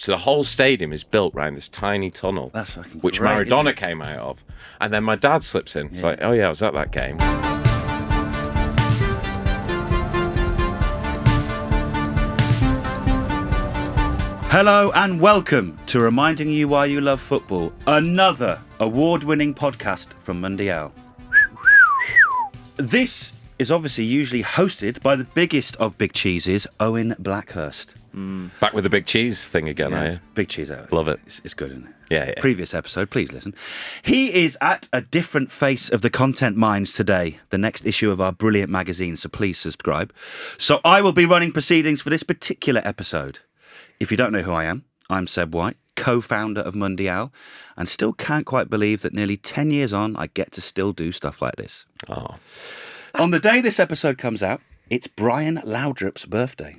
So the whole stadium is built around this tiny tunnel, That's fucking which great, Maradona came out of. And then my dad slips in. He's like, oh yeah, I was at that game. Hello and welcome to Reminding You Why You Love Football, another award-winning podcast from Mundial. This is obviously usually hosted by the biggest of big cheeses, Owen Blackhurst. Back with the big cheese thing again, are you? Big cheese, Owen. Love it. It's good, isn't it? Yeah. Previous episode, please listen. He is at a different face of the content mines today, the next issue of our brilliant magazine, so please subscribe. So I will be running proceedings for this particular episode. If you don't know who I am, I'm Seb White, co-founder of Mundial, and still can't quite believe that nearly 10 years on, I get to still do stuff like this. Oh. On the day this episode comes out, it's Brian Laudrup's birthday,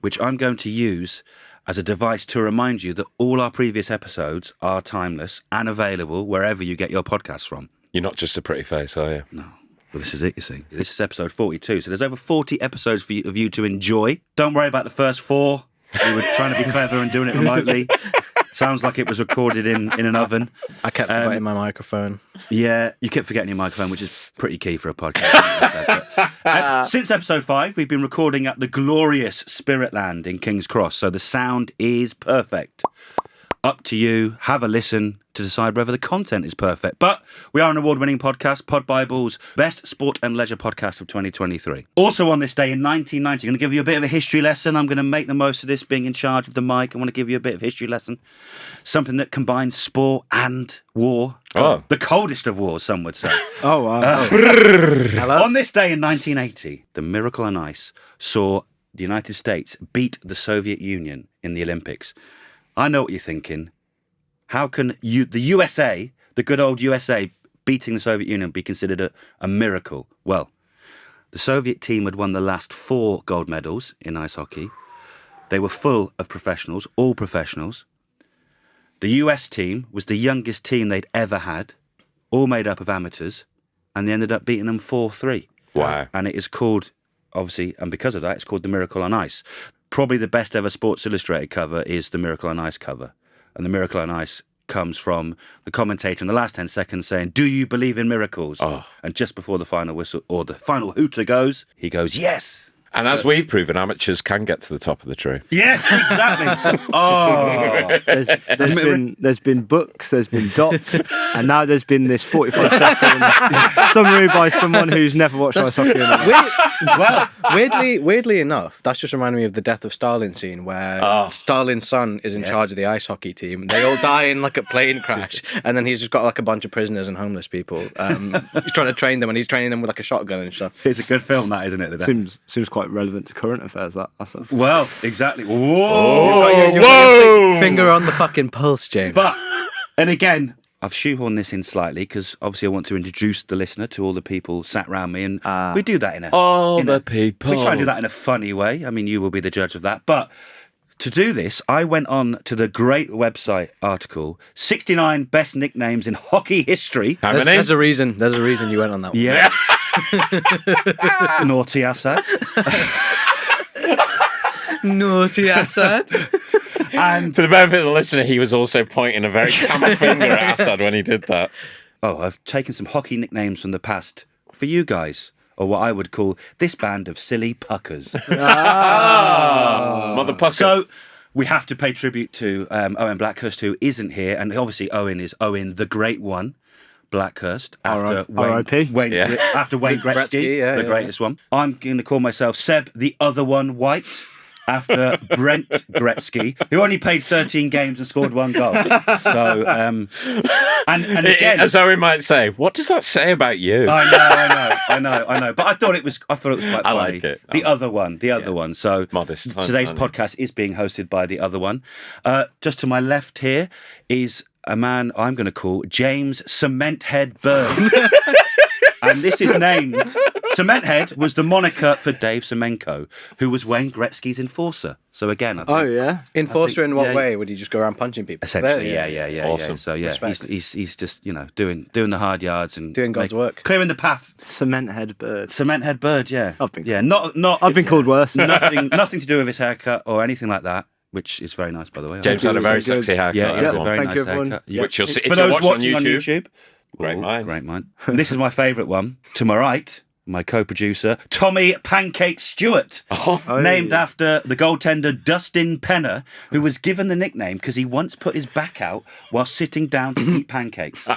which I'm going to use as a device to remind you that all our previous episodes are timeless and available wherever you get your podcasts from. You're not just a pretty face, are you? No. Well, this is it, you see. This is episode 42, so there's over 40 episodes for you to enjoy. Don't worry about the first 4. We were trying to be clever and doing it remotely. Sounds like it was recorded in an oven. I kept forgetting my microphone. Yeah, you kept forgetting your microphone, which is pretty key for a podcast. Since episode 5, we've been recording at the glorious Spiritland in King's Cross, so the sound is perfect. Up to you. Have a listen to decide whether the content is perfect. But we are an award-winning podcast, Pod Bible's best sport and leisure podcast of 2023. Also on this day in 1990, I'm going to give you a bit of a history lesson. I'm going to make the most of this being in charge of the mic. I want to give you a bit of history lesson. Something that combines sport and war. Oh. The coldest of wars, some would say. Oh, wow. Hello? On this day in 1980, the Miracle on Ice saw the United States beat the Soviet Union in the Olympics. I know what you're thinking. How can the USA, the good old USA, beating the Soviet Union be considered a miracle? Well, the Soviet team had won the last 4 gold medals in ice hockey. They were full of professionals, all professionals. The US team was the youngest team they'd ever had, all made up of amateurs, and they ended up beating them 4-3. Wow. And it is called, obviously, and because of that, it's called The Miracle on Ice. Probably the best ever Sports Illustrated cover is the Miracle on Ice cover. And the Miracle on Ice comes from the commentator in the last 10 seconds saying, "Do you believe in miracles?" Oh. And just before the final whistle or the final hooter goes, he goes, "Yes." And as we've proven, amateurs can get to the top of the tree. Yes, exactly. There's been books, there's been docs, and now there's been this 45-second summary by someone who's never watched ice hockey. Well, Weirdly enough, that's just reminding me of the Death of Stalin scene where Stalin's son is in charge of the ice hockey team. They all die in like a plane crash, and then he's just got like a bunch of prisoners and homeless people. He's trying to train them, and he's training them with like a shotgun and stuff. it's a good film, that, isn't it? Seems quite relevant to current affairs. That stuff. Well, exactly. Whoa! You've got your finger on the fucking pulse, James. But, and again, I've shoehorned this in slightly because obviously I want to introduce the listener to all the people sat around me, and we do that in a... people. We try and do that in a funny way. I mean, you will be the judge of that. But to do this, I went on to the great website article, 69 Best Nicknames in Hockey History. How many? There's a reason you went on that one. Yeah. Naughty Assad. Naughty Assad. And for the benefit of the listener, he was also pointing a very camera finger at Assad when he did that. Oh, I've taken some hockey nicknames from the past for you guys, or what I would call this band of silly puckers. Mother puckers. So we have to pay tribute to Owen Blackhurst, who isn't here, and obviously Owen is Owen the Great One Blackhurst after R.I.P. After Wayne Gretzky, the greatest one. I'm going to call myself Seb the Other One White, after Brent Gretzky, who only played 13 games and scored 1 goal. So, and again, as Owen might say, what does that say about you? I know. But I thought it was quite funny. I like it. The other one. So modest. Today's podcast is being hosted by the other one. Just to my left here is a man I'm going to call James Cementhead Bird. And this is named... Cementhead was the moniker for Dave Semenko, who was Wayne Gretzky's enforcer. So again, I think, Enforcer in what way? Would he just go around punching people? Essentially, yeah. Awesome. So yeah, he's just doing the hard yards and doing God's work, clearing the path. Cementhead Bird. Yeah. I've been not. I've been called worse. Nothing to do with his haircut or anything like that. which is very nice, by the way. James had a very sexy haircut. Yeah, it was a everyone. very Thank nice you, everyone. haircut. Which you'll see if For you're those watching watching on YouTube. Great minds. Great mind. This is my favourite one. To my right, my co-producer, Tommy Pancake Stewart, named after the goaltender Dustin Penner, who was given the nickname because he once put his back out while sitting down to eat pancakes.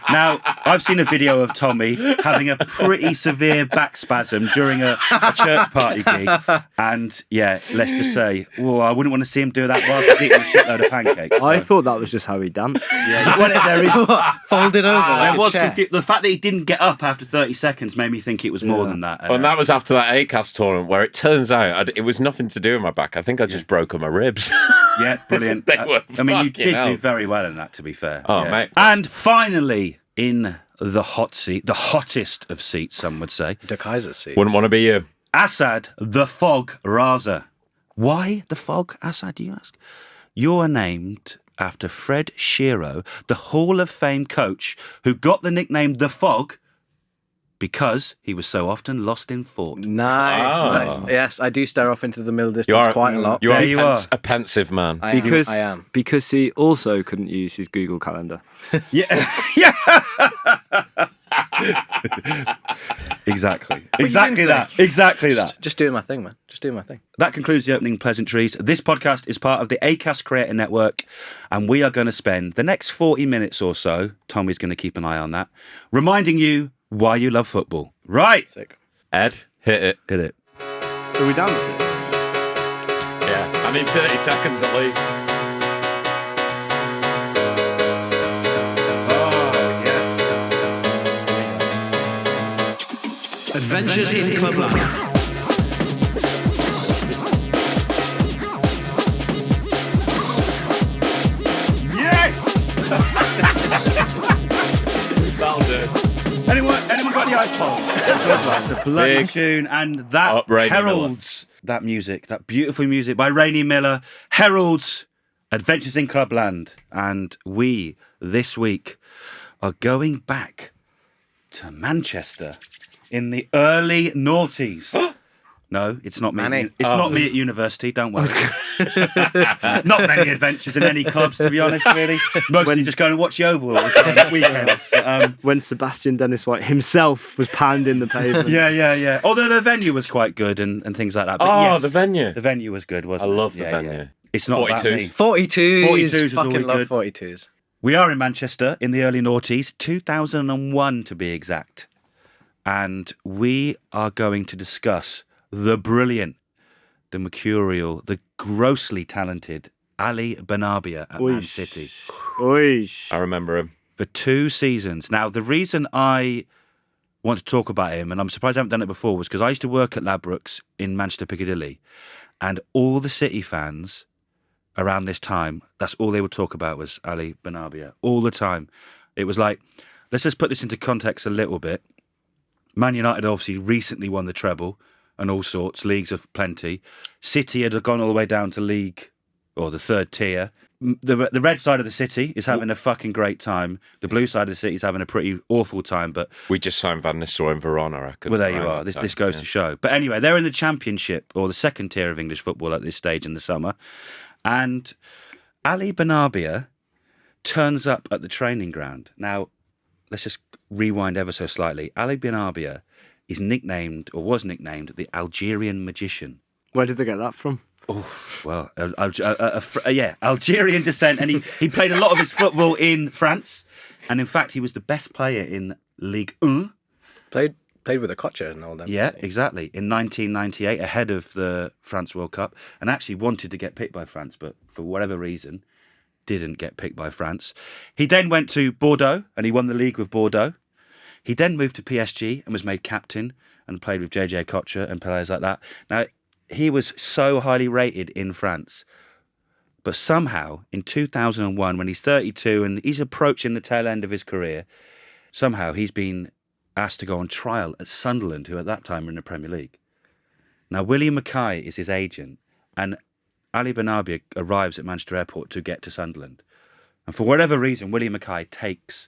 Now, I've seen a video of Tommy having a pretty severe back spasm during a church party gig, and yeah, let's just say, I wouldn't want to see him do that while he's eating a shitload of pancakes. I thought that was just how he danced. Yeah, well, there is. Folded over. There like a was chair. the fact that he didn't get up after 30 seconds made me think it was more than that. Well, and that was after that ACAS tournament where it turns out it was nothing to do with my back. I think I just broke my ribs. Yeah, brilliant. They were I mean, you fucking did hell. do very well in that, to be fair. Oh, Yeah. mate. And finally, in the hot seat, the hottest of seats, some would say, De Kaiser's seat. Wouldn't want to be you. Assad the Fog Raza. Why the Fog, Assad, you ask? You're named after Fred Shero, the Hall of Fame coach who got the nickname the Fog because he was so often lost in thought. Nice, Oh. nice. Yes, I do stare off into the middle You distance are quite a lot. You are, There you are. a pensive man. I Because am. because he also couldn't use his Google Calendar. Yeah, yeah. Exactly. Exactly doing that. Exactly that. Just doing my thing, man. Just doing my thing. That concludes the opening pleasantries. This podcast is part of the Acast Creator Network, and we are going to spend the next 40 minutes or so, Tommy's going to keep an eye on that, reminding you why you love football. Right. Sick. Ed, hit it. Did it. Are we dancing? Yeah. I need 30 seconds at least. Oh, yeah. Adventures in Club Life. That'll do. Anyone got the iPhone? That's a bloody Big tune, and that up Rainy heralds that music, that beautiful music by Rainy Miller, heralds Adventures in Clubland. And we, this week, are going back to Manchester in the early noughties. No, it's not me. Manny. It's not me at university, don't worry. Not many adventures in any clubs, to be honest, really. Mostly just going to watch the Oval all the time at weekends. But, When Sebastian Dennis White himself was pounding the pavement. yeah. Although the venue was quite good and things like that. But Oh, yes, the venue. The venue was good, wasn't I it? love the venue. It's not about 42s. me. 42s. 42s was Fucking always love good. 42s. We are in Manchester in the early noughties, 2001 to be exact. And we are going to discuss the brilliant, the mercurial, the grossly talented Ali Benarbia at Man Oish. City Oish. I remember him. for 2 seasons. Now, the reason I want to talk about him, and I'm surprised I haven't done it before, was because I used to work at Ladbrokes in Manchester Piccadilly, and all the City fans around this time, that's all they would talk about was Ali Benarbia all the time. It was like, let's just put this into context a little bit. Man United obviously recently won the treble and all sorts, leagues of plenty. City had gone all the way down to league, or the third tier. The red side of the city is having a fucking great time. The blue side of the city is having a pretty awful time, but We just signed Van Nistelrooy and Varane, I reckon. well, there you around are. that This time, goes to show. But anyway, they're in the Championship, or the second tier of English football at this stage in the summer. And Ali Benarbia turns up at the training ground. Now, let's just rewind ever so slightly. Ali Benarbia is nicknamed, or was nicknamed, the Algerian Magician. Where did they get that from? Well, Algerian descent, and he played a lot of his football in France. And in fact, he was the best player in Ligue 1. Played with a Kocha and all that. Yeah, exactly. In 1998, ahead of the France World Cup, and actually wanted to get picked by France, but for whatever reason, didn't get picked by France. He then went to Bordeaux, and he won the league with Bordeaux. He then moved to PSG and was made captain and played with JJ Kocher and players like that. Now, he was so highly rated in France. But somehow, in 2001, when he's 32 and he's approaching the tail end of his career, somehow he's been asked to go on trial at Sunderland, who at that time were in the Premier League. Now, William Mackay is his agent, and Ali Benarbia arrives at Manchester Airport to get to Sunderland. And for whatever reason, William Mackay takes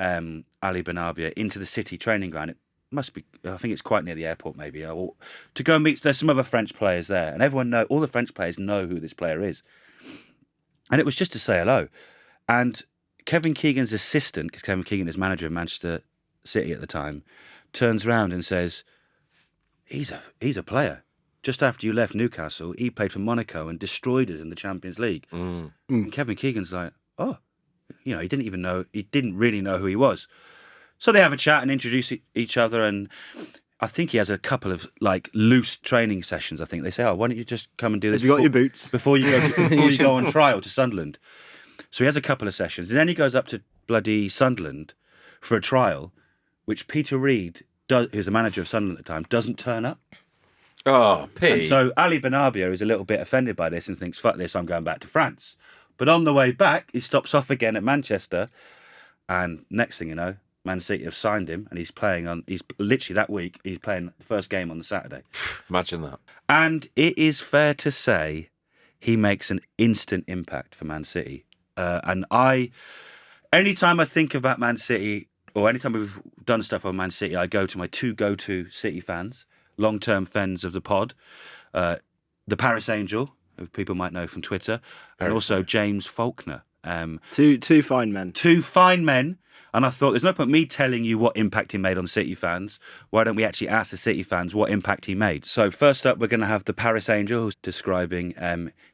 Ali Benarbia into the City training ground must be. I think it's quite near the airport, maybe. To go and meet. There's some other French players there, and all the French players know who this player is. And it was just to say hello. And Kevin Keegan's assistant, because Kevin Keegan is manager of Manchester City at the time, turns around and says, "He's a player. Just after you left Newcastle, he played for Monaco and destroyed us in the Champions League." And Kevin Keegan's like, "Oh, he didn't really know who he was." So they have a chat and introduce each other, and I think he has a couple of like loose training sessions. I think they say, "Oh, why don't you just come and do this? Have you got your boots before you go on trial to Sunderland?" So he has a couple of sessions, and then he goes up to bloody Sunderland for a trial, which Peter Reid, who's the manager of Sunderland at the time, doesn't turn up. Oh, Pete. And so Ali Benarbia is a little bit offended by this and thinks, "Fuck this, I'm going back to France." But on the way back, he stops off again at Manchester, and next thing you know, Man City have signed him, and he's literally that week, he's playing the first game on the Saturday. Imagine that. And it is fair to say he makes an instant impact for Man City. Anytime I think about Man City, or anytime we've done stuff on Man City, I go to my two go-to City fans, long-term fans of the pod, the Paris Angel, who people might know from Twitter, and also James Faulkner. Two fine men. Two fine men. And I thought, there's no point me telling you what impact he made on City fans. Why don't we actually ask the City fans what impact he made? So first up, we're going to have the Paris Angel, who's describing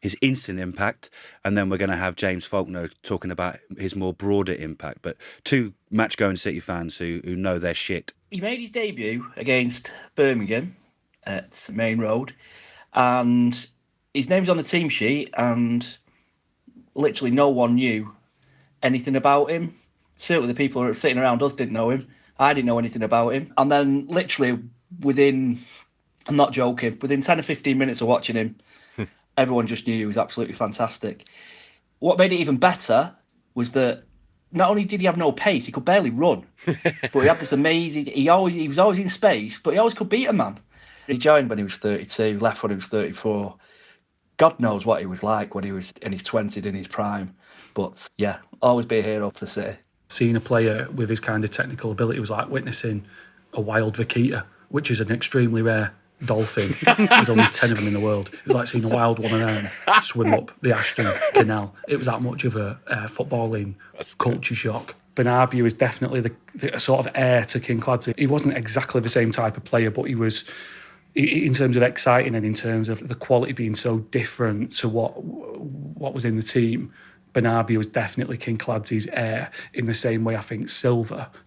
his instant impact. And then we're going to have James Faulkner talking about his more broader impact. But two match-going City fans who know their shit. He made his debut against Birmingham at Main Road. And his name's on the team sheet. And literally no one knew anything about him. Certainly the people who were sitting around us didn't know him. I didn't know anything about him. And then literally within, I'm not joking, within 10 or 15 minutes of watching him, everyone just knew he was absolutely fantastic. What made it even better was that not only did he have no pace, he could barely run. But he had this amazing, he was always in space, but he always could beat a man. He joined when he was 32, left when he was 34. God knows what he was like when he was in his 20s, in his prime. But yeah, always be a hero for City. Seeing a player with his kind of technical ability was like witnessing a wild vaquita, which is an extremely rare dolphin. There's only 10 of them in the world. It was like seeing a wild one of them swim up the Ashton Canal. It was that much of a footballing culture shock. Benarbia is definitely the sort of heir to Kincladze. He wasn't exactly the same type of player, but he was, in terms of exciting and in terms of the quality being so different to what was in the team, Benarbia was definitely Kincladze's heir in the same way I think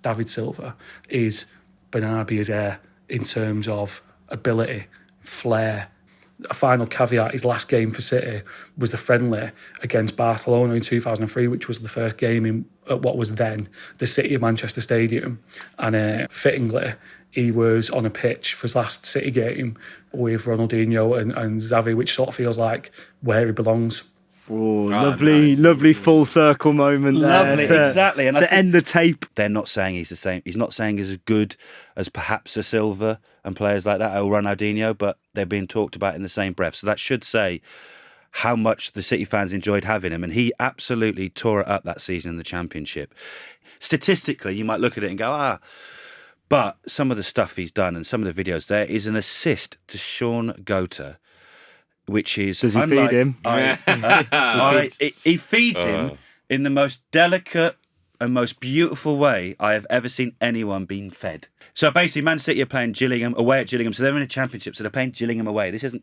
David Silva, is Benarbia's heir in terms of ability, flair. A final caveat, his last game for City was the friendly against Barcelona in 2003, which was the first game at what was then the City of Manchester Stadium. And fittingly, he was on a pitch for his last City game with Ronaldinho and Xavi, which sort of feels like where he belongs. Oh, lovely full circle moment there. Lovely, exactly. And to end the tape. They're not saying he's the same. He's not saying he's as good as perhaps a Silva and players like that, or Ronaldinho, but they're being talked about in the same breath. So that should say how much the City fans enjoyed having him. And he absolutely tore it up that season in the Championship. Statistically, you might look at it and go, but some of the stuff he's done and some of the videos, there is an assist to Sean Gota, which is... Does he feed him? He feeds him in the most delicate and most beautiful way I have ever seen anyone being fed. So basically, Man City are playing Gillingham, away at Gillingham, so they're in a championship, so they're playing Gillingham away. This isn't,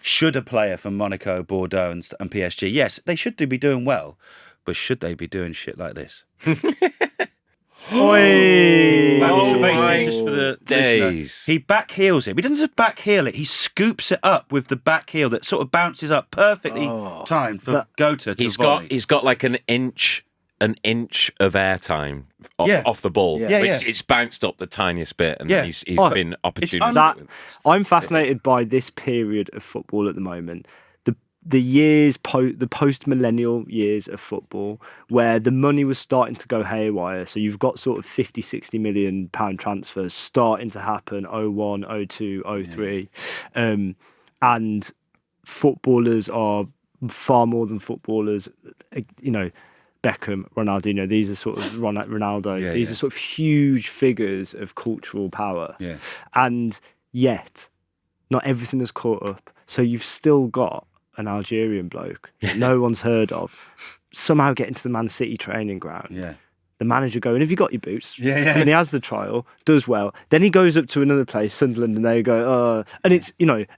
should a player from Monaco, Bordeaux and PSG, yes, they should be doing well, but should they be doing shit like this? Oi! So basically, just for the days, listener, he backheels it. He doesn't just backheel it; he scoops it up with the back heel that sort of bounces up perfectly timed for Gota to volley. He's got like an inch of airtime off the ball. It's bounced up the tiniest bit, and he's been opportunistic. I'm fascinated by this period of football at the moment. The post-millennial years of football, where the money was starting to go haywire. So you've got sort of 50, 60 million pound transfers starting to happen, 01, 02, 03. And footballers are far more than footballers. Beckham, Ronaldinho. These are sort of Ronaldo. These are sort of huge figures of cultural power. Yeah. And yet, not everything has caught up. So you've still got an Algerian bloke that no one's heard of somehow getting to the Man City training ground. Yeah. The manager going, have you got your boots? Yeah. And he has the trial, does well. Then he goes up to another place, Sunderland, and they go, and it's,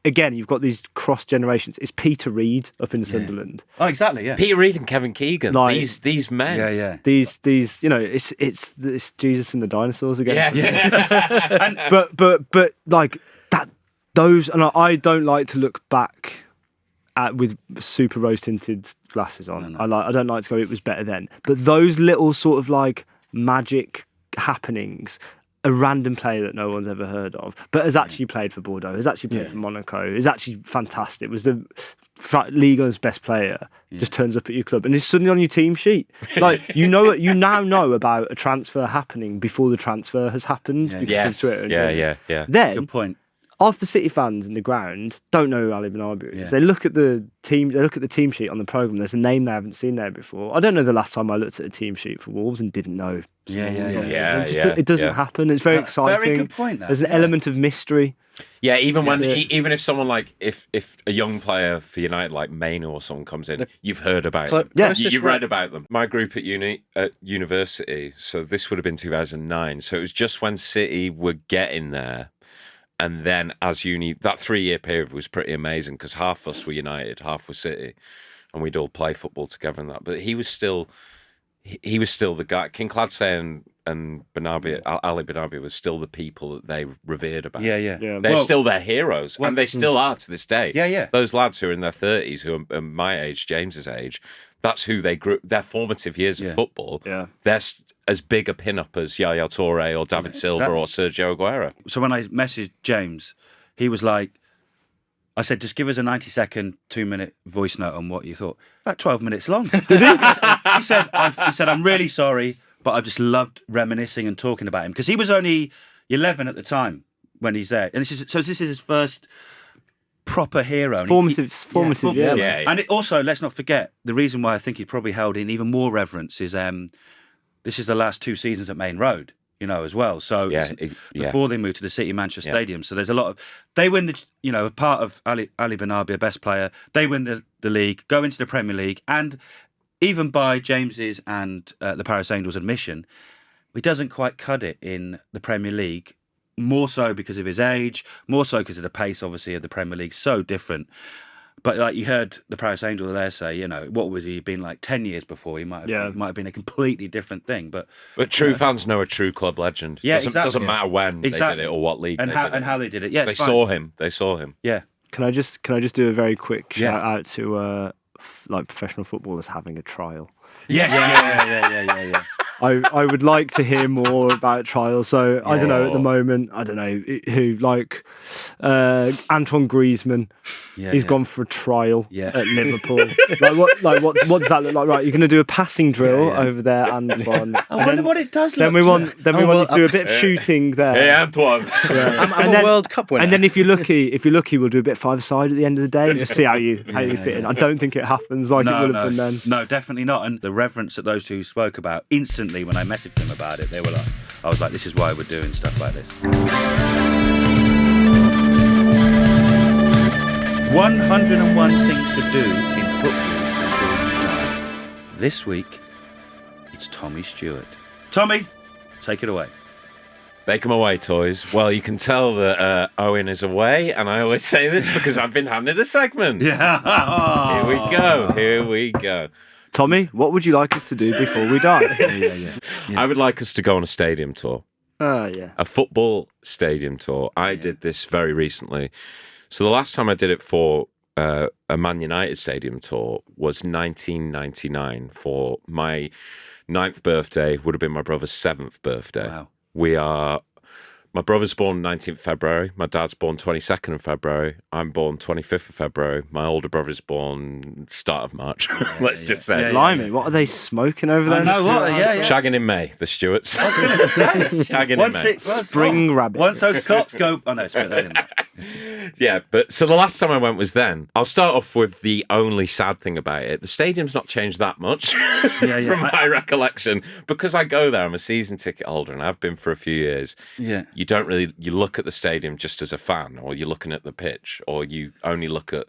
again, you've got these cross generations. It's Peter Reid up in Sunderland. Oh, exactly, yeah. Peter Reid and Kevin Keegan. These men. Yeah. These it's Jesus and the dinosaurs again. Yeah. And, but like that, those, and I don't like to look back with super rose tinted glasses on. No. I don't like to go, it was better then. But those little sort of like magic happenings, a random player that no one's ever heard of, but has actually played for Bordeaux, has actually played for Monaco, is actually fantastic, was the Ligue 1's best player, just turns up at your club and is suddenly on your team sheet. Like, you now know about a transfer happening before the transfer has happened because of Twitter. Yeah. Then, Good point. half the City fans in the ground don't know who Ali Benarbia is. Yeah. They look at the team sheet on the programme. There's a name they haven't seen there before. I don't know the last time I looked at a team sheet for Wolves and didn't know. It doesn't happen. It's very exciting. Very good point. There's an element of mystery. Yeah, even if someone like if a young player for United like Maino or someone comes in, you've heard about them. Yeah, you've read about them. My group at university, so this would have been 2009. So it was just when City were getting there. And then as uni, that 3-year period was pretty amazing because half of us were United, half were City, and we'd all play football together and that. But he was still the guy. Kincladse and Ali Benarbia was still the people that they revered about. Yeah. They're still their heroes, and they still are to this day. Yeah. Those lads who are in their 30s, who are my age, James's age, that's who they grew. Their formative years of football. Yeah. They're as big a pin-up as Yaya Toure or David Silva or Sergio Aguero. So when I messaged James, he was like, I said, just give us a 90-second, 2-minute voice note on what you thought. About 12 minutes long. Did he? He said, I'm really sorry, but I just loved reminiscing and talking about him. Because he was only 11 at the time when he's there. And this is his first proper hero. Formative, yeah. And it also, let's not forget, the reason why I think he's probably held in even more reverence is this is the last 2 seasons at Main Road, as well. So before they moved to the City Manchester Stadium. So there's a lot of, they win a part of Ali Benarbia, best player. They win the league, go into the Premier League, and even by James's and the Paris Angels' admission, he doesn't quite cut it in the Premier League. More so because of his age, more so because of the pace, obviously, of the Premier League. So different. But like you heard the Paris Angel there say, what was he been like 10 years before? He might have been a completely different thing. But true fans know a true club legend. Yeah, doesn't matter when they did it or what league and how they did it. Yeah, they saw him. Yeah. Can I just do a very quick shout out to like professional footballers having a trial? Yeah. I would like to hear more about trials. So I don't know at the moment. I don't know who, like Antoine Griezmann. He's gone for a trial at Liverpool. What does that look like? Right, you're going to do a passing drill over there, Antoine. I wonder what it does. Then we want you to do a bit of shooting there. Hey, Antoine. I'm a World Cup winner. And then if you're lucky, we'll do a bit 5-a-side at the end of the day and just see how you fit in. I don't think it happens like it would have done then. No, definitely not. And the reverence that those two spoke about instantly when I messaged them about it, they were like, I was like, this is why we're doing stuff like this. 101 things to do in football before you die. This week, it's Tommy Stewart. Tommy, take it away. Take them away, toys. Well, you can tell that Owen is away, and I always say this because I've been handed a segment. Yeah. Here we go. Tommy, what would you like us to do before we die? Yeah. I would like us to go on a stadium tour. A football stadium tour. I did this very recently. So the last time I did it for a Man United stadium tour was 1999 for my 9th birthday, would have been my brother's 7th birthday. Wow. My brother's born 19th February. My dad's born 22nd of February. I'm born 25th of February. My older brother's born start of March. Let's just say. Blimey, what are they smoking over there? Shagging in May, the Stewarts. I was going to say. Shagging in May. Spring rabbit. Once those clocks go... Oh, no, spit that in there. Yeah, but so the last time I went was then. I'll start off with the only sad thing about it. The stadium's not changed that much from my recollection. Because I go there, I'm a season ticket holder and I've been for a few years. Yeah. You look at the stadium just as a fan, or you're looking at the pitch, or you only look at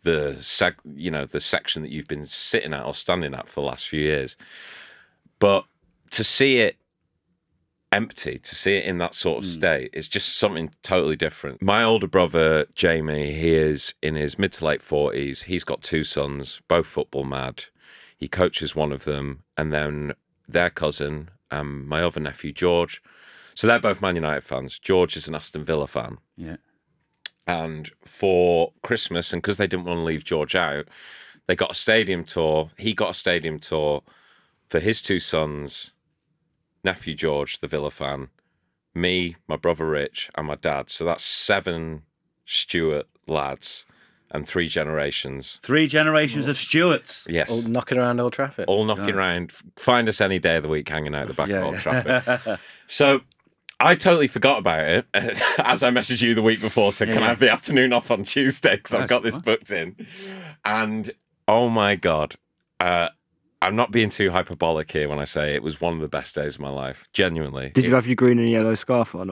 the section that you've been sitting at or standing at for the last few years. But to see it empty, to see it in that sort of state, it's just something totally different. My older brother, Jamie, he is in his mid to late 40s. He's got 2 sons, both football mad. He coaches one of them, and then their cousin, my other nephew, George. So they're both Man United fans. George is an Aston Villa fan. Yeah. And for Christmas, and because they didn't want to leave George out, they got a stadium tour. He got a stadium tour for his 2 sons, nephew George, the Villa fan, me, my brother Rich, and my dad. So that's 7 Stuart lads and 3 generations. 3 generations of Stuarts. Yes. All knocking around Old Trafford. All knocking around. Find us any day of the week hanging out the back of Old Trafford. So I totally forgot about it as I messaged you the week before, said, can I have the afternoon off on Tuesday? Because I've got this booked in. And oh my God, I'm not being too hyperbolic here when I say it was one of the best days of my life. Genuinely. Did you have your green and yellow scarf on?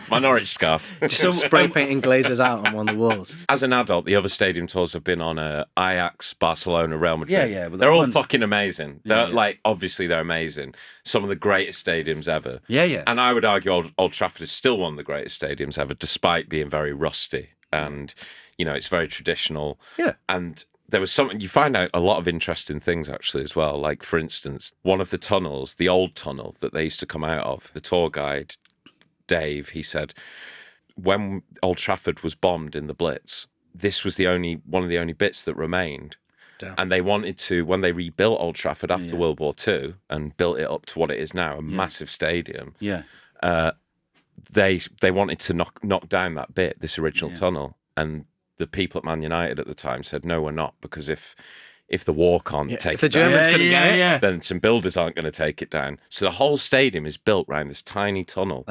My Norwich scarf. Just spray painting glazers out on one of the walls. As an adult, the other stadium tours have been on Ajax, Barcelona, Real Madrid. Yeah, but they're all fucking amazing. They're obviously they're amazing. Some of the greatest stadiums ever. Yeah. And I would argue Old Trafford is still one of the greatest stadiums ever, despite being very rusty. And, it's very traditional. Yeah. And there was something, you find out a lot of interesting things actually as well. Like, for instance, one of the tunnels, the old tunnel that they used to come out of, the tour guide, Dave, he said, when Old Trafford was bombed in the Blitz, this was one of the only bits that remained. Damn. And they wanted to, when they rebuilt Old Trafford after World War II and built it up to what it is now, a massive stadium. Yeah. They wanted to knock down that bit, this original tunnel. And the people at Man United at the time said, no, we're not, because if the war can't take if the it down, Germans couldn't get it, then some builders aren't going to take it down. So the whole stadium is built around this tiny tunnel,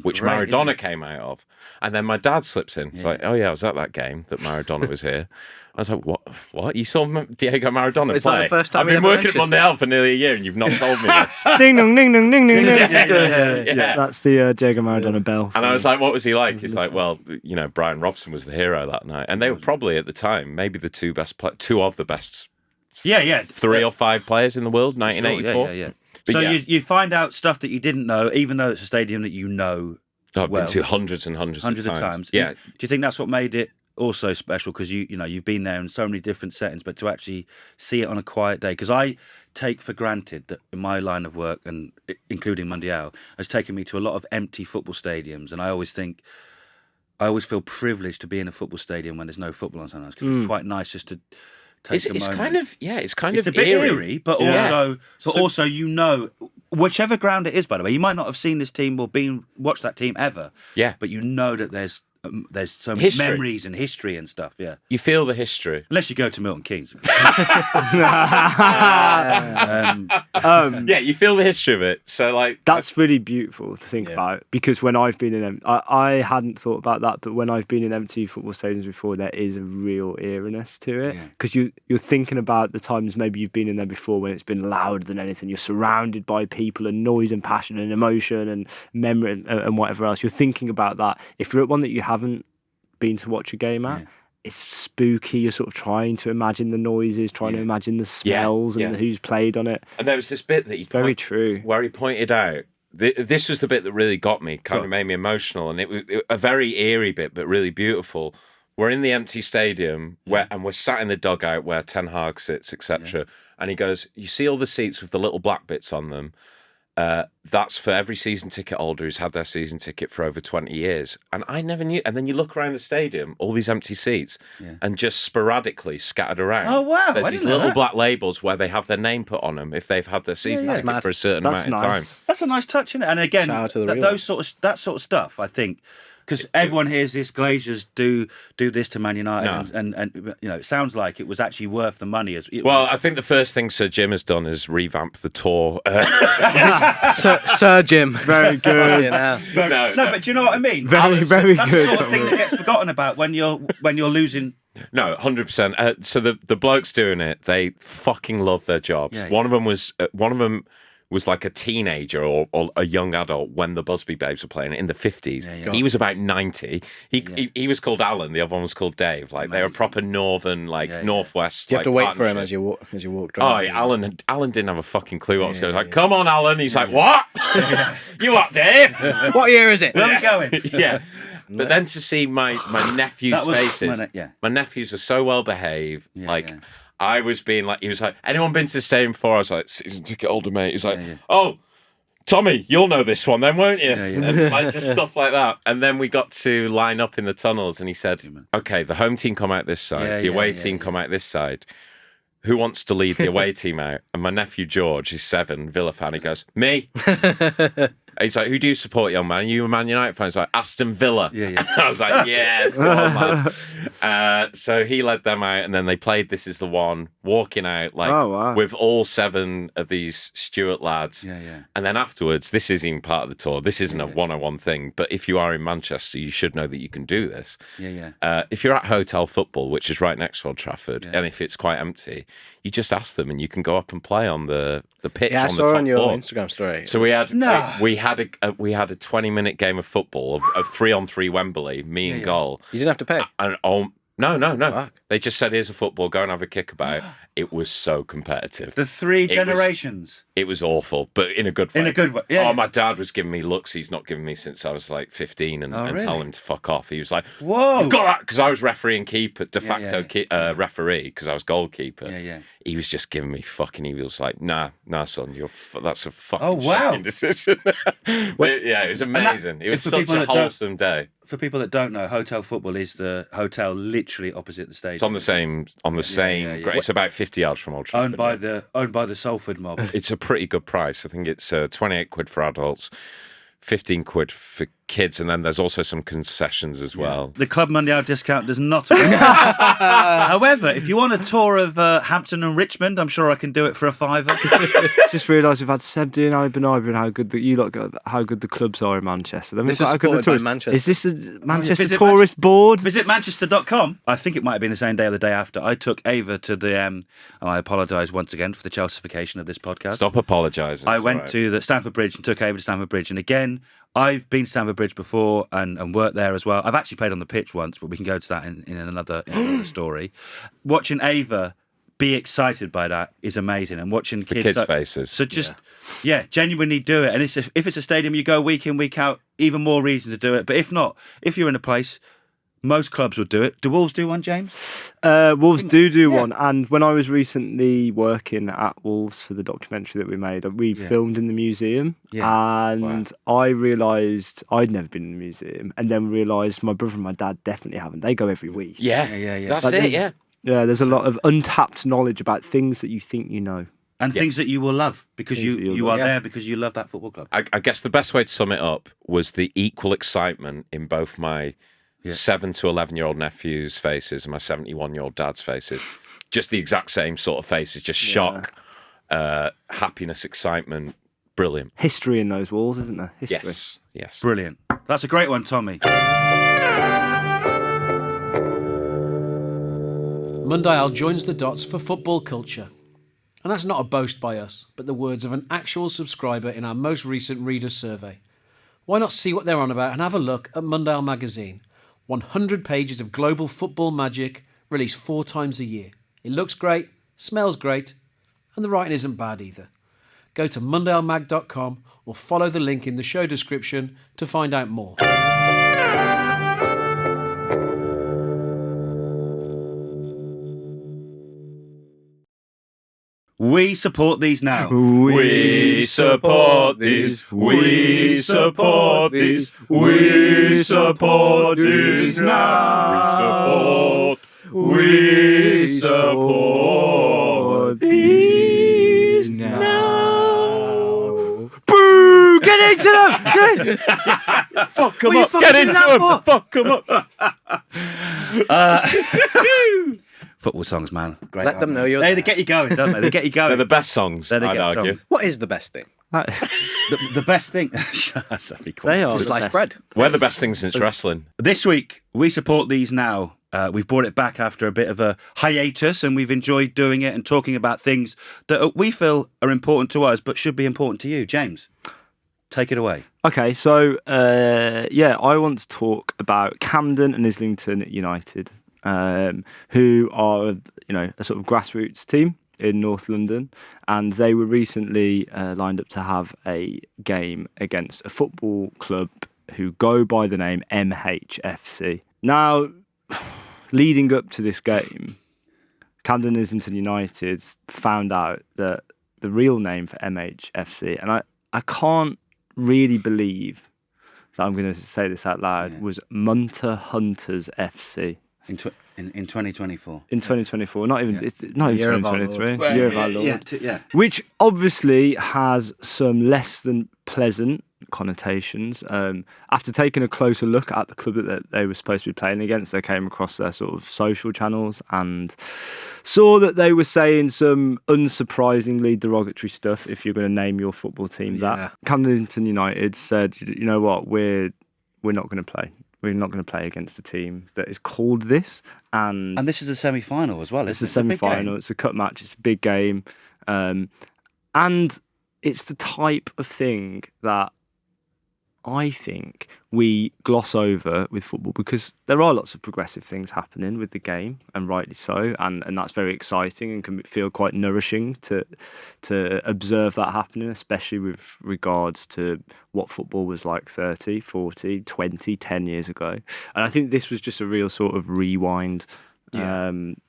which great, Maradona came out of. And then my dad slips in. He's like, oh yeah, I was at that game that Maradona was here. I was like, what? You saw Diego Maradona Is play? that the first time I've been working at Mundial for nearly a year and you've not told me this. Ding dong, ding dong, ding dong. Yeah. That's the Diego Maradona bell. And I was like, what was he like? He's like, well, Brian Robson was the hero that night. And they were probably at the time, maybe the 2 of the best 3 or 5 players in the world, 1984. Sure, yeah. But so you find out stuff that you didn't know, even though it's a stadium that you know. I've been to hundreds and hundreds of times. Yeah. Do you think that's what made it also special? Because you've been there in so many different settings, but to actually see it on a quiet day, because I take for granted that in my line of work, and including Mundial, has taken me to a lot of empty football stadiums, and I always feel privileged to be in a football stadium when there's no football on sometimes, because it's quite nice just to take a moment. It's kind of a bit eerie, but also whichever ground it is, by the way, you might not have seen this team or watched that team ever. Yeah. But you know that there's so many memories and history and stuff. Yeah. You feel the history. Unless you go to Milton Keynes. Yeah, you feel the history of it. So that's really beautiful to think about, because when I've been in I hadn't thought about that, but when I've been in empty football stadiums before, there is a real eeriness to it, because you're thinking about the times maybe you've been in there before when it's been louder than anything. You're surrounded by people and noise and passion and emotion and memory and whatever else. You're thinking about that. If you're at one that you haven't been to watch a game at, it's spooky. You're sort of trying to imagine the noises, trying to imagine the smells and who's played on it. And there was this bit that very true, where he pointed out. This was the bit that really got me, kind of made me emotional, and it was a very eerie bit, but really beautiful. We're in the empty stadium and we're sat in the dugout where Ten Hag sits, etc. And he goes, "You see all the seats with the little black bits on them? That's for every season ticket holder who's had their season ticket for over 20 years. And I never knew. And then you look around the stadium, all these empty seats, and just sporadically scattered around. Oh, wow. There's these little black labels where they have their name put on them if they've had their season ticket for a certain amount of time. That's a nice touch, isn't it? And again, Shout out to the that sort of stuff, I think, Because everyone hears this, Glazers do this to Man United, and it sounds like it was actually worth the money. Well, I think the first thing Sir Jim has done is revamp the tour. Sir Jim. Very good. No, but do you know what I mean? Very That's the good. sort of thing that gets forgotten about when you're losing. No, 100%. So the blokes doing it, they fucking love their jobs. Yeah, One of them was like a teenager or a young adult when the Busby Babes were playing it in the 50s. He was about 90. He was called Alan. The other one was called Dave. Like they were proper northern, northwest. Do you have to like, wait for him partnership. as you walk? Oh, Alan didn't have a fucking clue what was going on. Like, come on, Alan. He's like, what? You what, Dave? What year is it? Where are we going? Yeah. But then to see my nephew's faces, my nephews were so well behaved. I was being like, he was like, anyone been to the stadium before? I was like, season ticket holder, mate. He's like, oh, Tommy, you'll know this one then, won't you? And like just stuff like that. And then we got to line up in the tunnels, and he said, okay, the home team come out this side, the away team come out this side. Who wants to lead the away team out? And my nephew George, he's 7, Villa fan. He goes, me. He's like, who do you support, young man? Are you a Man United fan? He's like, Aston Villa. I was like, yes, go on, man. So he led them out, and then they played This Is the One, walking out with all 7 of these Stuart lads. And then afterwards, this isn't even part of the tour. This isn't a 101 thing. But if you are in Manchester, you should know that you can do this. If you're at Hotel Football, which is right next to Old Trafford, and if it's quite empty, you just ask them and you can go up and play on the pitch on the top floor. I saw on your Instagram story. So we had a 20-minute game of football of 3-on-3 Wembley, me and goal. You didn't have to pay. And no. Fuck. They just said, here's a football, go and have a kickabout. It was so competitive. The 3 generations. It was awful, but in a good way. In a good way, yeah. Oh, my dad was giving me looks he's not given me since I was like 15 and telling him to fuck off. He was like, whoa. You've got that, because I was referee and keeper, de facto referee, because I was goalkeeper. He was just giving me fucking, he was like, nah, son, that's a fucking shocking decision. But, it was amazing. It was such a wholesome day. For people that don't know, Hotel Football is the hotel literally opposite the stadium. It's on the same. It's about 50 yards from Old Trafford. Owned by the Salford mob. It's a pretty good price. I think it's 28 quid for adults, 15 quid for kids, and then there's also some concessions as well. The Club Mundial discount does not apply. However, if you want a tour of Hampton and Richmond, I'm sure I can do it for a £5. Just realised we've had Seb doing Ali Benaiba and how good the clubs are in Manchester. Then this is supported by Manchester. Is this a Manchester tourist board? Visit Manchester.com. I think it might have been the same day or the day after. I took Ava to the and I apologise once again for the Chelseaification of this podcast. Stop apologising. I went to the Stamford Bridge and took Ava to Stamford Bridge, and again, I've been to Stamford Bridge before and worked there as well. I've actually played on the pitch once, but we can go to that in another story. Watching Ava be excited by that is amazing, and watching the kids' faces. So just genuinely do it. And if it's a stadium you go week in, week out, even more reason to do it. But if not, if you're in a place, most clubs would do it. Do Wolves do one, James? Wolves do one. And when I was recently working at Wolves for the documentary that we made, we filmed in the museum. And I realised I'd never been in the museum, and then realised my brother and my dad definitely haven't. They go every week. That's it, Yeah, there's a lot of untapped knowledge about things that you think you know. And things that you will love because you are there because you love that football club. I guess the best way to sum it up was the equal excitement in both my 7 to 11-year-old nephews' faces and my 71-year-old dad's faces. Just the exact same sort of faces, just shock, happiness, excitement. Brilliant. History in those walls, isn't there? History. Yes. Brilliant. That's a great one, Tommy. Mundial joins the dots for football culture. And that's not a boast by us, but the words of an actual subscriber in our most recent reader survey. Why not see what they're on about and have a look at Mundial magazine? 100 pages of global football magic, released 4 times a year. It looks great, smells great, and the writing isn't bad either. Go to mundialmag.com or follow the link in the show description to find out more. We support these now. We support these. We support these. We support these now. We support these now. Boo! Get into them! Fuck them What are you up. fucking Get doing into that them. for? Fuck them up. Football songs, man. Great. Let them know you're They there. get you going, don't they? They get you They're going. the best songs, They're the I'd best argue. songs. What is the best thing? The best thing. They are the Sliced best. bread. We're the best things since wrestling. This week, we support these now. We've brought it back after a bit of a hiatus, and we've enjoyed doing it and talking about things that we feel are important to us, but should be important to you. James, take it away. Okay, so I want to talk about Camden and Islington United, who are a sort of grassroots team in North London, and they were recently lined up to have a game against a football club who go by the name MHFC. Now, leading up to this game, Camden Islington United found out that the real name for MHFC, and I can't really believe that I'm going to say this out loud, was Munter Hunters FC. In 2024. In 2024, not even it's not even Year of our 2023. Lord. Year of our Lord. Yeah. Which obviously has some less than pleasant connotations. After taking a closer look at the club that they were supposed to be playing against, they came across their sort of social channels and saw that they were saying some unsurprisingly derogatory stuff. If you're going to name your football team that, Camden United said, you know what, we're not going to play. We're not going to play against a team that is called this. And this is a semi-final as well. It's a semi-final. It's a cup match. It's a big game. And it's the type of thing that I think we gloss over with football because there are lots of progressive things happening with the game, and rightly so, and that's very exciting and can feel quite nourishing to observe that happening, especially with regards to what football was like 30, 40, 20, 10 years ago. And I think this was just a real sort of rewind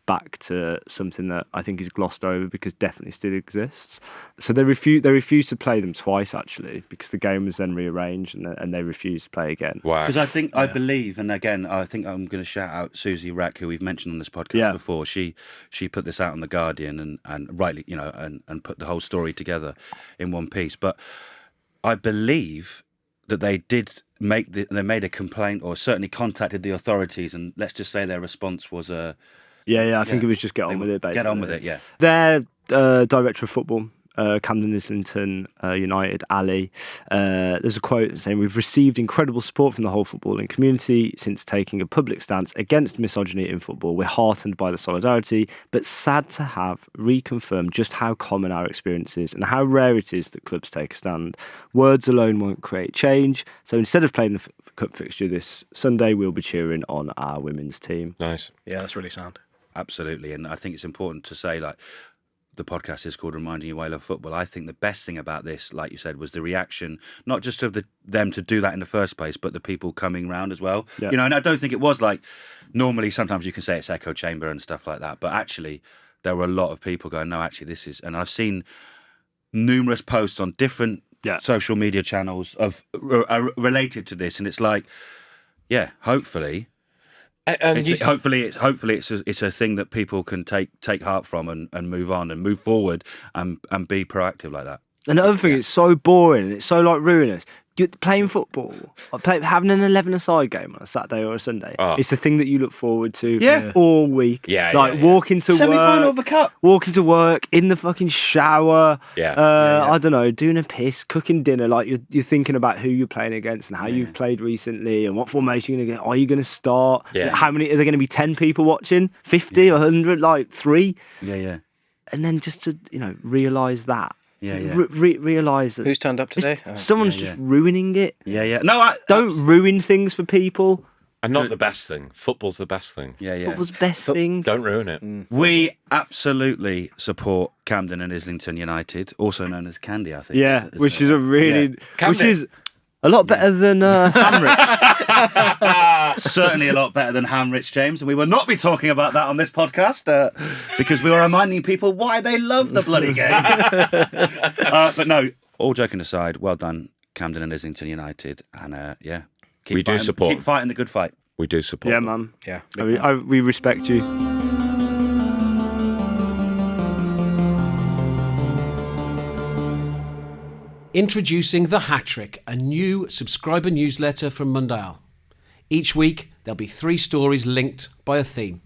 back to something that I think is glossed over because definitely still exists. So they refused to play them twice actually because the game was then rearranged and they refused to play again. Wow. Because I believe, and again, I think I'm going to shout out Susie Rack, who we've mentioned on this podcast before. She put this out on The Guardian and rightly, and put the whole story together in one piece. But I believe that they did they made a complaint or certainly contacted the authorities, and let's just say their response was I think it was just get on with it, basically. Get on with it, yeah. Their director of football, Camden Islington United, Ali, there's a quote saying, "We've received incredible support from the whole footballing community since taking a public stance against misogyny in football. We're heartened by the solidarity, but sad to have reconfirmed just how common our experience is and how rare it is that clubs take a stand. Words alone won't create change, so instead of playing the cup fixture this Sunday, we'll be cheering on our women's team." Nice. Yeah, that's really sound. Absolutely, and I think it's important to say, like, the podcast is called Reminding You Why I Love Football. I think the best thing about this, like you said, was the reaction, not just of them to do that in the first place, but the people coming round as well. Yeah. And I don't think it was like, normally sometimes you can say it's echo chamber and stuff like that, but actually there were a lot of people going, no, actually this is, and I've seen numerous posts on different social media channels of related to this, and it's like, hopefully it's a thing that people can take heart from and move on and move forward and be proactive like that. Another thing, it's so boring. It's so like ruinous. Playing football, having an 11-a-side game on a Saturday or a Sunday. It's the thing that you look forward to all week. Walking to Semi-final work, of the cup. walking to work in the fucking shower. Yeah. I don't know, doing a piss, cooking dinner. Like you're thinking about who you're playing against and how you've played recently and what formation you're going to get. Are you going to start? Yeah. How many are there going to be? 10 people watching? 50? 100? Like 3? Yeah. And then just to realise that. Yeah. Realise that Who's turned up today? someone's just ruining it. Yeah. No, Don't ruin things for people. And not the best thing. Football's the best thing. Yeah. What was the best thing? Don't ruin it. We absolutely support Camden and Islington United, also known as Candy, I think. Yeah, which is a really, which Camden. is a lot better than Hamrich. Certainly a lot better than Hamrich, James, and we will not be talking about that on this podcast because we are reminding people why they love the bloody game. But no, all joking aside, well done, Camden and Islington United, and keep fighting the good fight. We do support Yeah, them. man. Yeah. We respect you. Introducing The Hat-Trick, a new subscriber newsletter from Mundial. Each week, there'll be 3 stories linked by a theme.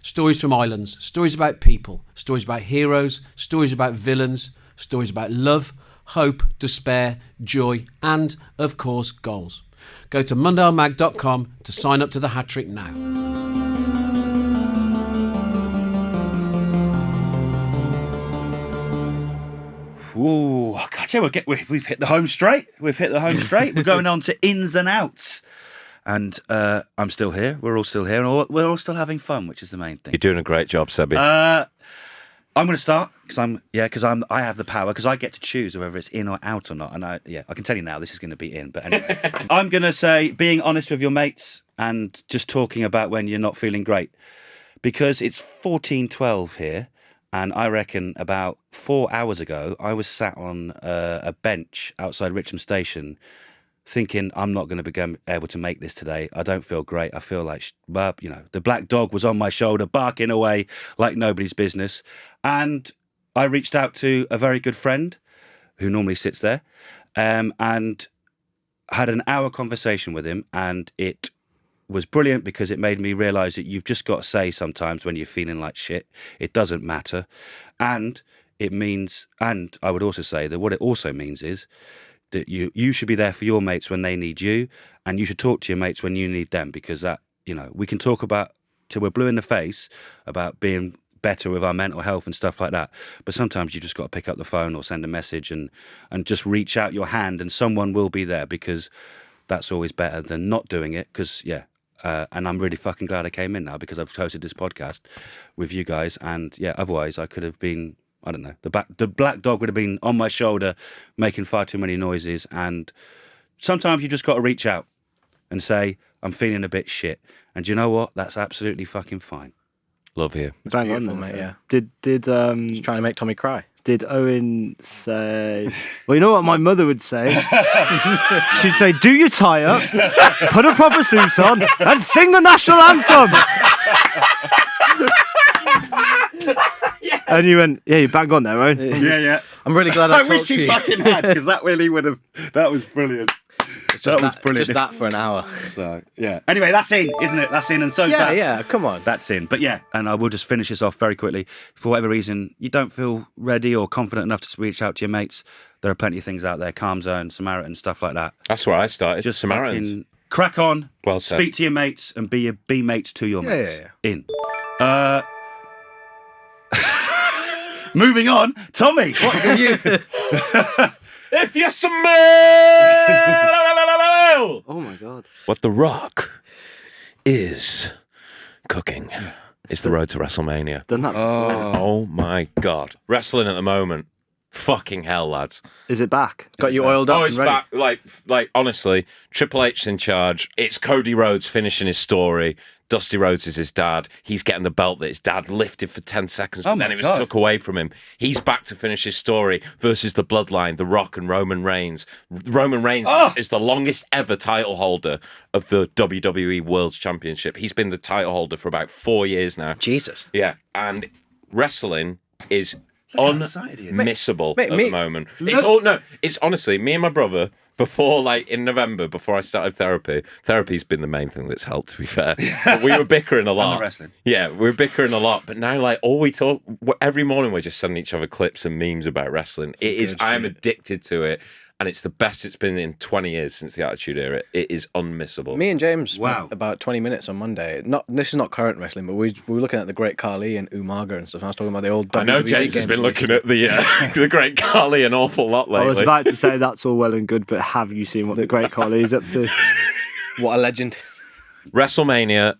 Stories from islands, stories about people, stories about heroes, stories about villains, stories about love, hope, despair, joy, and, of course, goals. Go to mundialmag.com to sign up to The Hat-Trick now. Ooh, I can't tell you, we've hit the home straight. We're going on to ins and outs. And I'm still here. We're all still here. And we're all still having fun, which is the main thing. You're doing a great job, Sebi. I'm going to start because I have the power, because I get to choose whether it's in or out or not. And I can tell you now this is going to be in. But anyway, I'm going to say being honest with your mates and just talking about when you're not feeling great, because it's 14:12 here. And I reckon about 4 hours ago, I was sat on a bench outside Richmond Station thinking, I'm not going to be able to make this today. I don't feel great. I feel like, the black dog was on my shoulder, barking away like nobody's business. And I reached out to a very good friend who normally sits there and had an hour conversation with him. And it was brilliant because it made me realise that you've just got to say sometimes when you're feeling like shit, it doesn't matter. And it means, and I would also say that what it also means is that you should be there for your mates when they need you, and you should talk to your mates when you need them, because that, we can talk about till we're blue in the face about being better with our mental health and stuff like that, but sometimes you just got to pick up the phone or send a message and just reach out your hand, and someone will be there, because that's always better than not doing it. Because and I'm really fucking glad I came in now, because I've hosted this podcast with you guys, and otherwise I could have been, I don't know, the black dog would have been on my shoulder making far too many noises. And sometimes you just got to reach out and say, I'm feeling a bit shit. And you know what? That's absolutely fucking fine. Love you. Bang on, then, mate, yeah. Did Just trying to make Tommy cry. Did Owen say... Well, you know what my mother would say? She'd say, do your tie up, put a proper suit on, and sing the national anthem. And you went, yeah, you bang on there, Owen. Yeah. I'm really glad I wish talked to you you. fucking had, because that really would have... That was brilliant. That was brilliant. Just that for an hour. So, yeah. Anyway, that's in, isn't it? That's in. And so Come on. that's in. But and I will just finish this off very quickly. For whatever reason you don't feel ready or confident enough to reach out to your mates, there are plenty of things out there, Calm Zone, Samaritan, stuff like that. That's where I started. Just Samaritans. fucking crack on. Well said. Speak to your mates and be mates to your mates. Yeah. In. Moving on, Tommy, what are you? If you smell Oh, my God. what The Rock is cooking, it's the road to WrestleMania. Done that before. Oh my God. Wrestling at the moment. Fucking hell, lads. Is it back? Got you oiled up Oh, and it's ready. back. Like, honestly, Triple H's in charge. It's Cody Rhodes finishing his story. Dusty Rhodes is his dad. He's getting the belt that his dad lifted for 10 seconds, but then it was took away from him. He's back to finish his story versus the Bloodline, The Rock and Roman Reigns. Roman Reigns is the longest ever title holder of the WWE World Championship. He's been the title holder for about 4 years now. Jesus. Yeah, and wrestling is excited he is. unmissable Mate, at the moment. It's honestly me and my brother before, in November, before I started therapy. Therapy's been the main thing that's helped, to be fair. But we were bickering a lot. And the wrestling. Yeah, we were bickering a lot. But now, all we talk every morning, we're just sending each other clips and memes about wrestling. I am addicted to it. And it's the best it's been in 20 years since the Attitude Era. It is unmissable. Me and James spent about 20 minutes on Monday. This is not current wrestling, but we were looking at the Great Khali and Umaga and stuff. And I was talking about the old WWE I know James has been looking at the Great Khali an awful lot lately. I was about to say that's all well and good, but have you seen what the Great Khali is up to? What a legend. WrestleMania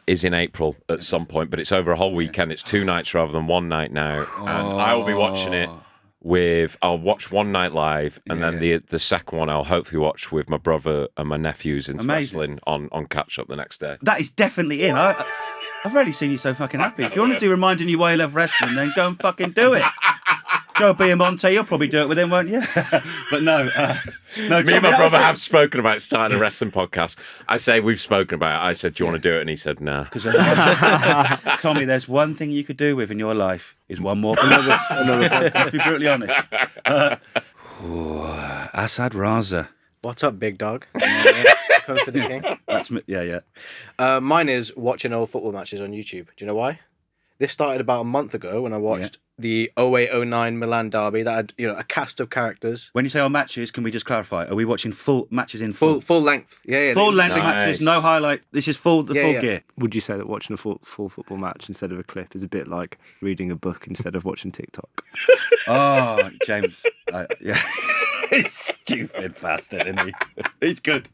is in April at some point, but it's over a whole weekend. It's 2 nights rather than 1 night now. And I will be watching it I'll watch one night live, and then the second one I'll hopefully watch with my brother and my nephews into wrestling on catch up the next day. That is definitely in. I've rarely seen you so fucking happy. If you want to do reminding you why you love wrestling, then go and fucking do it. Joe B and Monte, you'll probably do it with him, won't you? But no. Me and my brother have spoken about starting a wrestling podcast. I say we've spoken about it. I said, do you want to do it? And he said, no. Tommy, there's one thing you could do with in your life is one more another podcast, to be brutally honest. Asad Raza. What's up, big dog? Come for the king. Mine is watching old football matches on YouTube. Do you know why? This started about a month ago when I watched the 08-09 Milan derby that had, a cast of characters. When you say on matches, can we just clarify? Are we watching full matches in Full length. Yeah. Full length Nice. matches, no highlight. This is full gear. Would you say that watching a full football match instead of a clip is a bit like reading a book instead of watching TikTok? Oh, James. Yeah. He's stupid bastard, isn't he? He's good.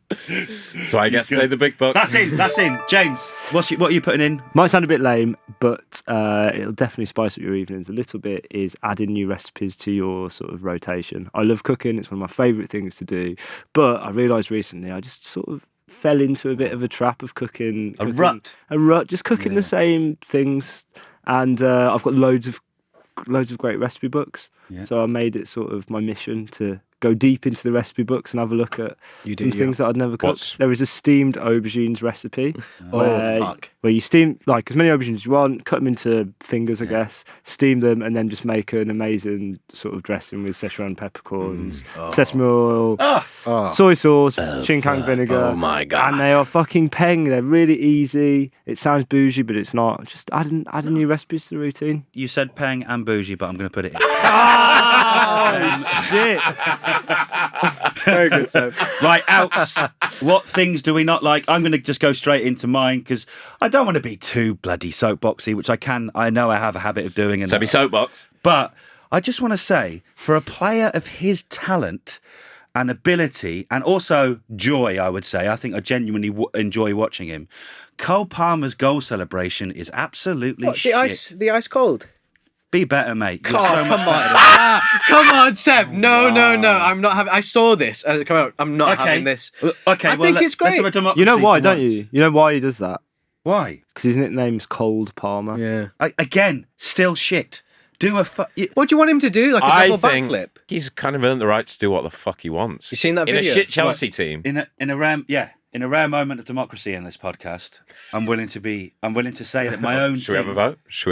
So I get to play the big buck. That's in. James, what are you putting in? Might sound a bit lame, but it'll definitely spice up your evenings a little bit, is adding new recipes to your sort of rotation. I love cooking. It's one of my favourite things to do. But I realised recently I just sort of fell into a bit of a trap of cooking. A rut, just cooking the same things. And I've got loads of great recipe books. Yeah. So I made it sort of my mission to go deep into the recipe books and have a look at some things that I'd never cooked. There is a steamed aubergines recipe. Where you steam like as many aubergines as you want, cut them into fingers, I guess, steam them, and then just make an amazing sort of dressing with Szechuan peppercorns, sesame oil, soy sauce, chinkang vinegar. Oh my God. And they are fucking peng. They're really easy. It sounds bougie, but it's not. Just adding new recipes to the routine. You said peng and bougie, but I'm going to put it in. Oh, shit. Very good, Seb. Right, outs. What things do we not like? I'm going to just go straight into mine because I don't want to be too bloody soapboxy, which I know I have a habit of doing. So be soapbox. But I just want to say, for a player of his talent and ability, and also joy, I would say, I think I genuinely enjoy watching him. Cole Palmer's goal celebration is absolutely shit. The ice cold. Be better, mate. You're Come on, Seb. No. I'm not having. I saw this come out. I'm not having this. Okay, I think it's great. You know why, don't you? You know why he does that? Why? Because his nickname's Cold Palmer. Yeah. Again, still shit. What do you want him to do? Like a double backflip? He's kind of earned the right to do what the fuck he wants. You seen that video? In a shit Chelsea team. In a rare moment of democracy in this podcast, I'm willing to say that my own. Should we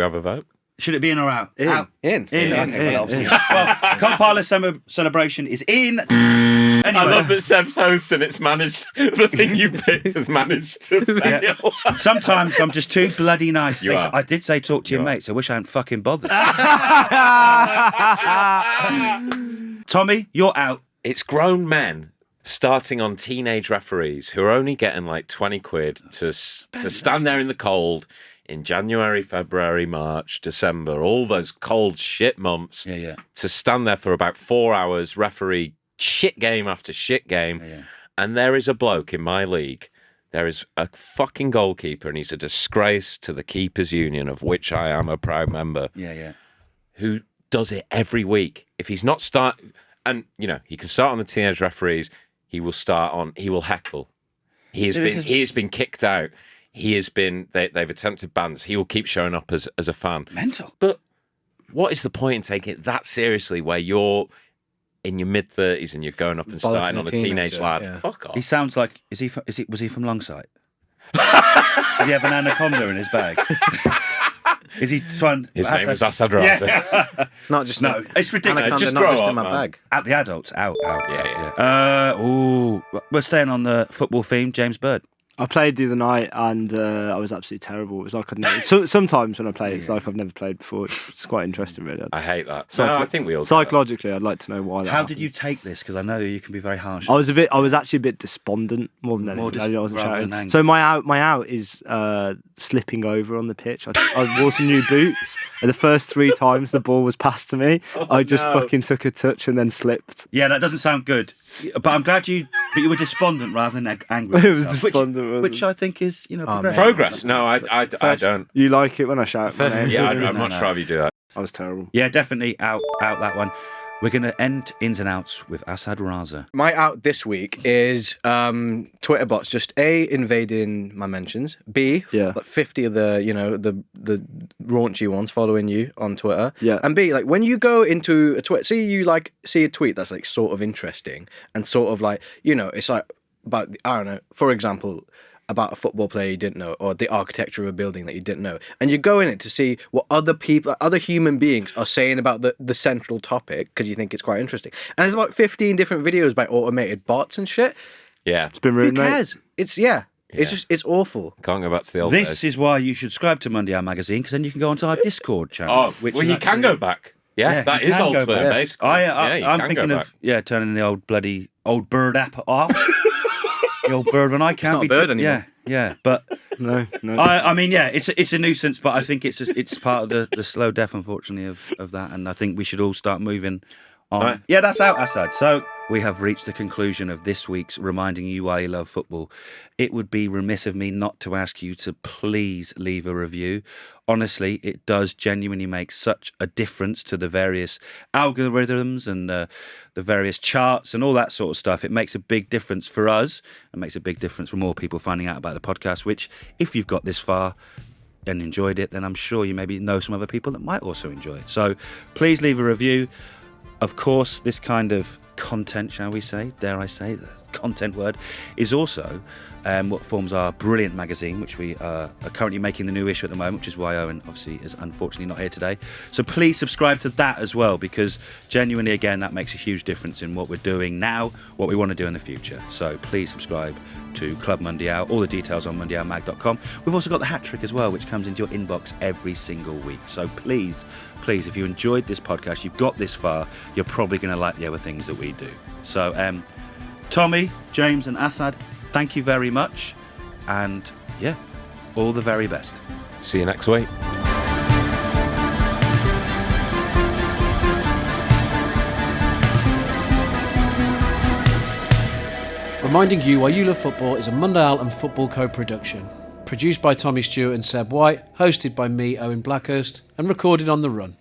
have a vote? Should it be in or out? In. Out. In. Okay, well, obviously. Well, Cole celebration is in. Anyway. I love that Seb's host and it's managed. The thing you picked has managed to fail. Yeah. Sometimes I'm just too bloody nice. You are. I did say talk to your mates. I wish I hadn't fucking bothered. Tommy, you're out. It's grown men starting on teenage referees who are only getting like 20 quid to stand there in the cold in January, February, March, December, all those cold shit months, to stand there for about 4 hours, referee shit game after shit game. Yeah. And there is a bloke in my league, there is a fucking goalkeeper, and he's a disgrace to the Keepers Union, of which I am a proud member, who does it every week. If he's not and he can start on the teenage referees, he will heckle. He has been kicked out. They've attempted bans. He will keep showing up as a fan. Mental. But what is the point in taking it that seriously where you're in your mid-30s and you're going up and starting on a teenage lad? Yeah. Fuck off. He sounds like, was he from Longsight? Did he have an anaconda in his bag? Is he trying? His name is Asad Raza. Yeah. It's not just it's ridiculous. Just not grow just up, in my man. bag. At the adults, out. Yeah. We're staying on the football theme. James Bird. I played the other night and I was absolutely terrible. It was like I'd never. Sometimes when I play, it's like I've never played before. It's quite interesting, really. I hate that. I think we all. Psychologically, I'd like to know why. How did you take this? Because I know you can be very harsh. I was actually a bit despondent more than anything. I wasn't shouting. So my out is slipping over on the pitch. I wore some new boots, and the first 3 times the ball was passed to me, I just fucking took a touch and then slipped. Yeah, that doesn't sound good. But I'm glad you were despondent rather than angry. It was despondent. Which I think is, progress. No, I don't. You like it when I shout my name? Yeah, I'd much rather you do that. I was terrible. Yeah, definitely out that one. We're going to end ins and outs with Asad Raza. My out this week is Twitter bots just A, invading my mentions, B, like 50 of the raunchy ones following you on Twitter, and B, like when you go into a tweet, see a tweet that's like sort of interesting and sort of like, it's like about, I don't know, for example, about a football player you didn't know, or the architecture of a building that you didn't know, and you go in it to see what other people, other human beings are saying about the central topic because you think it's quite interesting. And there's about 15 different videos by automated bots and shit. Yeah. It's been Who ruined, mate. cares? It's it's awful. Can't go back to the old This days. is why you should subscribe to Mundial magazine, because then you can go onto our Discord channel. Oh, well, you can go back. Yeah, that you is can old go firm, back. basically. I'm thinking of turning the old bird app off. The old bird when I can't not be a bird anymore. Yeah, but No. I mean, yeah, it's a nuisance, but I think it's part of the slow death, unfortunately, of that, and I think we should all start moving on. Right. Yeah, that's out, Assad. So we have reached the conclusion of this week's Reminding You Why You Love Football. It would be remiss of me not to ask you to please leave a review. Honestly, it does genuinely make such a difference to the various algorithms and the various charts and all that sort of stuff. It makes a big difference for us. It makes a big difference for more people finding out about the podcast, which, if you've got this far and enjoyed it, then I'm sure you maybe know some other people that might also enjoy it. So please leave a review. Of course, this kind of content, shall we say, dare I say, the content word, is also what forms our brilliant magazine, which we are currently making the new issue at the moment, which is why Owen obviously is unfortunately not here today. So please subscribe to that as well, because genuinely, again, that makes a huge difference in what we're doing now, what we want to do in the future. So please subscribe to Club Mundial. All the details on mundialmag.com. We've also got the hat trick as well, which comes into your inbox every single week. So please, if you enjoyed this podcast, you've got this far, you're probably going to like the other things that we do. So Tommy, James and Assad, thank you very much, and yeah, all the very best. See you next week. Reminding You Why You Love Football is a Mundial and Football co-production. Produced by Tommy Stewart and Seb White, hosted by me, Owen Blackhurst, and recorded on the run.